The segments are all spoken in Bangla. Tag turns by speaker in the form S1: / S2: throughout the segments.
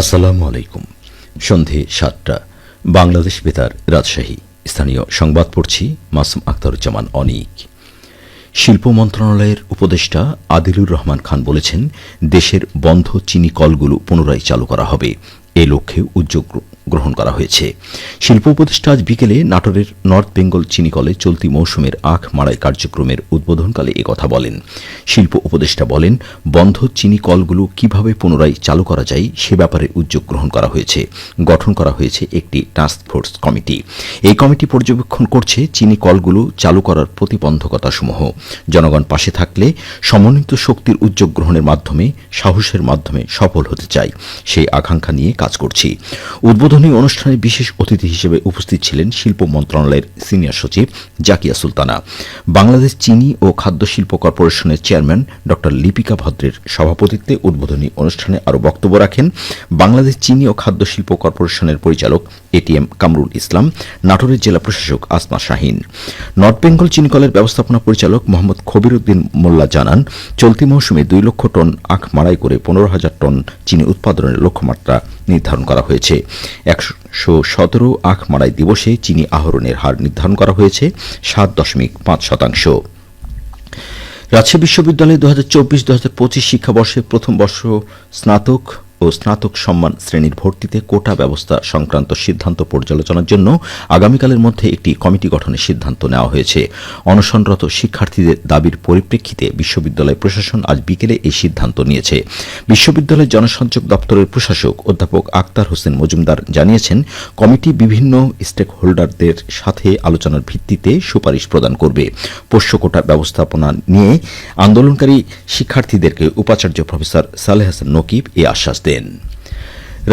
S1: আসসালামু আলাইকুম। সন্ধে ৭টা, বাংলাদেশ বেতার, রাজশাহী। স্থানীয় সংবাদ পড়ছি মাসুম আখতারুজ্জামান অনিক। শিল্প মন্ত্রণালয়ের উপদেষ্টা আদিলুর রহমান খান বলেছেন, দেশের বন্ধ চিনি কলগুলো পুনরায় চালু করা হবে। এ লক্ষ্যে উদ্যোগ গ্রহণ করা হয়েছে। শিল্প উপদেষ্টা আজ বিকেলে নাটোরের নর্থ বেঙ্গল চিনিকলে চলতি মৌসুমের আখ মাড়াই কার্যক্রমের উদ্বোধনকালে একথা বলেন। শিল্প উপদেষ্টা বলেন, বন্ধ চিনি কলগুলো কিভাবে পুনরায় চালু করা যায় সে ব্যাপারে উদ্যোগ গ্রহণ করা হয়েছে। গঠন করা হয়েছে একটি টাস্কফোর্স কমিটি। এই কমিটি পর্যবেক্ষণ করছে চিনি কলগুলো চালু করার প্রতিবন্ধকতাসমূহ। জনগণ পাশে থাকলে সমন্বিত শক্তির উদ্যোগ গ্রহণের মাধ্যমে, সাহসের মাধ্যমে সফল হতে চাই, সেই আকাঙ্ক্ষা নিয়ে কাজ করছি। উদ্বোধনী অনুষ্ঠানে বিশেষ অতিথি হিসেবে উপস্থিত ছিলেন শিল্প মন্ত্রণালয়ের সিনিয়র সচিব জাকিয়া সুলতানা। বাংলাদেশ চিনি ও খাদ্য শিল্প কর্পোরেশনের চেয়ারম্যান ড লিপিকা ভদ্রের সভাপতিত্বে উদ্বোধনী অনুষ্ঠানে আরও বক্তব্য রাখেন বাংলাদেশ চিনি ও খাদ্য শিল্প কর্পোরেশনের পরিচালক এটিএম কামরুল ইসলাম, নাটোরের জেলা প্রশাসক আসমা শাহীন। নর্থ বেঙ্গল চিনিকলের ব্যবস্থাপনা পরিচালক মোহাম্মদ খবির উদ্দিন মোল্লা জানান, চলতি মৌসুমে 2 লক্ষ টন আখ মাড়াই করে 15,000 টন চিনি উৎপাদনের লক্ষ্যমাত্রা নির্ধারণ করা হয়েছে। 117 আখ মাড়াই দিবসে চিনি আহরণের হার নির্ধারণ করা হয়েছে 7.5%। রাজশাহী বিশ্ববিদ্যালয়ে 2024-2025 শিক্ষাবর্ষে প্রথম বর্ষ স্নাতক ও স্নাতক সম্মান শ্রেণীর ভর্তিতে কোটা ব্যবস্থা সংক্রান্ত সিদ্ধান্ত পর্যালোচনার জন্য আগামীকালের মধ্যে একটি কমিটি গঠনের সিদ্ধান্ত নেওয়া হয়েছে। অনশনরত শিক্ষার্থীদের দাবির পরিপ্রেক্ষিতে বিশ্ববিদ্যালয় প্রশাসন আজ বিকেলে এই সিদ্ধান্ত নিয়েছে। বিশ্ববিদ্যালয়ের জনসংযোগ দপ্তরের প্রশাসক অধ্যাপক আক্তার হোসেন মজুমদার জানিয়েছেন, কমিটি বিভিন্ন স্টেক হোল্ডারদের সাথে আলোচনার ভিত্তিতে সুপারিশ প্রদান করবে। পোষ্য কোটা ব্যবস্থাপনা নিয়ে আন্দোলনকারী শিক্ষার্থীদেরকে উপাচার্য প্রফেসর সালেহ হাসান নকিব এ আশ্বাস দেন।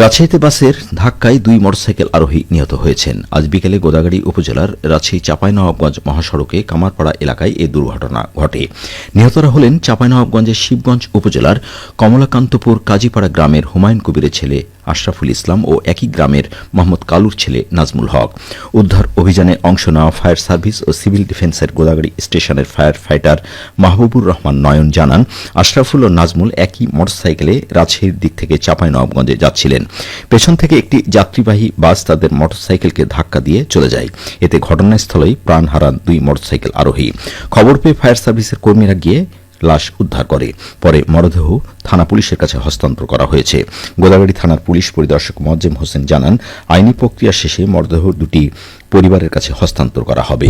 S1: রাজশাহীতে বাসের ধাক্কায় 2 মোটরসাইকেল আরোহী নিহত হয়েছেন। আজ বিকেলে গোদাগাড়ী উপজেলার রাজশাহী চাঁপাইনবাবগঞ্জ মহাসড়কে কামারপাড়া এলাকায় এই দুর্ঘটনা ঘটে। নিহতরা হলেন চাঁপাইনবাবগঞ্জের শিবগঞ্জ উপজেলার কমলাকান্তপুর কাজীপাড়া গ্রামের হুমায়ুন কবিরের ছেলে আশরাফুল ইসলাম ও একই গ্রামের মোহাম্মদ কালুর ছেলে নাজমুল হক। উদ্ধার অভিযানে অংশ নেওয়া ফায়ার সার্ভিস ও সিভিল ডিফেন্সের গোদাগাড়ী স্টেশনের ফায়ার ফাইটার মাহবুবুর রহমান নয়ন জানান, আশরাফুল ও নাজমুল একই মোটরসাইকেলে রাজশাহীর দিক থেকে চাঁপাইনবাবগঞ্জে যাচ্ছিলেন। পেছন থেকে একটি যাত্রীবাহী বাস তাদের মোটরসাইকেলকে ধাক্কা দিয়ে চলে যায়। এতে ঘটনাস্থলেই প্রাণ হারান 2 মোটরসাইকেল আরোহী। খবর পেয়ে ফায়ার সার্ভিসের কর্মীরা গিয়ে লাশ উদ্ধার করে। পরে মরদেহ থানা পুলিশের কাছে হস্তান্তর করা হয়েছে। গোদাগাড়ী থানার পুলিশ পরিদর্শক মোয়াজ্জেম হোসেন জানান, আইনি প্রক্রিয়া শেষে মরদেহ দুটি পরিবারের কাছে হস্তান্তর করা হবে।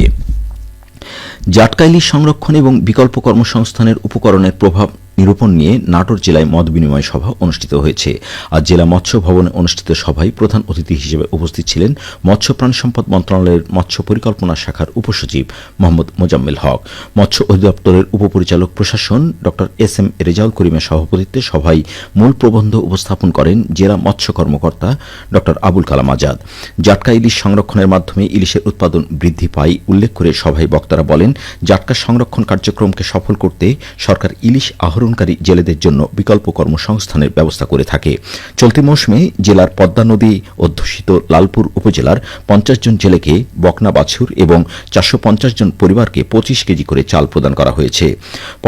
S1: জাটকা ইলিশ সংরক্ষণ এবং বিকল্প কর্মসংস্থানের উপকরণের প্রভাব নিরূপণ নিয়ে নাটোর জেলায় মত বিনিময় সভা অনুষ্ঠিত হয়েছে। আজ জেলা মৎস্য ভবনে অনুষ্ঠিত সভায় প্রধান অতিথি হিসেবে উপস্থিত ছিলেন মৎস্য প্রাণী সম্পদ মন্ত্রণালয়ের মৎস্য পরিকল্পনা শাখার উপসচিব মোহাম্মদ মোজাম্মেল হক। মৎস্য অধিদপ্তরের উপপরিচালক প্রশাসন ড এস.এম. রেজাউল করিমের সভাপতিত্বে সভায় মূল প্রবন্ধ উপস্থাপন করেন জেলা মৎস্য কর্মকর্তা ড আবুল কালাম আজাদ। জাটকা ইলিশ সংরক্ষণের মাধ্যমে ইলিশের উৎপাদন বৃদ্ধি পায় উল্লেখ করে সভায় বক্তারা বলেন, জাটকা সংরক্ষণ কার্যক্রমকে সফল করতে সরকার ইলিশ আহরণকারী জেলেদের জন্য বিকল্প কর্মসংস্থানের ব্যবস্থা করে থাকে। চলতি মৌসুমে জেলার পদ্মা নদী অধ্যুষিত লালপুর উপজেলার 50 জন জেলেকে বকনা বাছুর এবং 450 জন পরিবারকে 25 কেজি করে চাল প্রদান করা হয়েছে।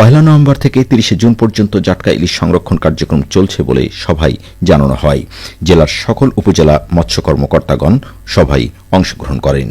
S1: 1 নভেম্বর থেকে 30 জুন পর্যন্ত জাটকা ইলিশ সংরক্ষণ কার্যক্রম চলছে বলে সভায় জানানো হয়। জেলার সকল উপজেলা মৎস্য কর্মকর্তাগণ সভায় অংশগ্রহণ করেন।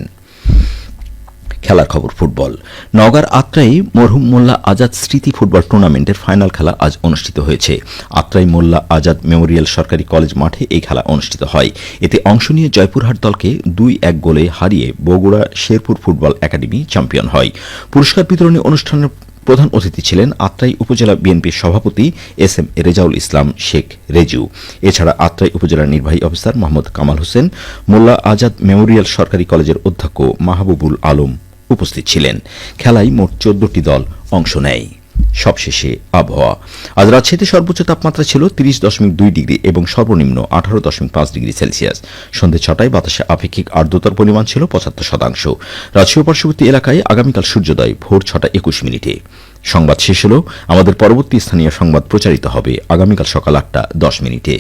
S1: খেলার খবর, ফুটবল। নওগাঁর আত্রাই মরহুম মোল্লা আজাদ স্মৃতি ফুটবল টুর্নামেন্টের ফাইনাল খেলা আজ অনুষ্ঠিত হয়েছে। আত্রাই মোল্লা আজাদ মেমোরিয়াল সরকারি কলেজ মাঠে এই খেলা অনুষ্ঠিত হয়। এতে অংশ নিয়ে জয়পুরহাট দলকে 2-1 গোলে হারিয়ে Bogura Sherpur football academy champion হয়। পুরস্কার বিতরণী অনুষ্ঠানের প্রধান অতিথি ছিলেন আত্রাই উপজেলা বিএনপির সভাপতি এস.এম. রেজাউল ইসলাম শেখ রেজু। এছাড়া আত্রাই উপজেলার নির্বাহী অফিসার মোহাম্মদ কামাল হোসেন, মোল্লা আজাদ মেমোরিয়াল সরকারি কলেজের অধ্যক্ষ মাহবুবুল আলম উপস্থিত ছিলেন। খেলায় মোট 14টি দল অংশ নেয়। সবশেষে আবহাওয়া। আজ রাজশাহীতে সর্বোচ্চ তাপমাত্রা ছিল 30.2 ডিগ্রি এবং সর্বনিম্ন 18.5 ডিগ্রি সেলসিয়াস। সন্ধ্যে 6টায় বাতাসে আপেক্ষিক আর্দ্রতার পরিমাণ ছিল 75%। রাজশাহী পার্শ্ববর্তী এলাকায় আগামীকাল সূর্যোদয় ভোর 6টা 21 মিনিটে। সংবাদ শেষ হল। আমাদের পরবর্তী স্থানীয় সংবাদ প্রচারিত হবে আগামীকাল সকাল 8টা 10 মিনিটে।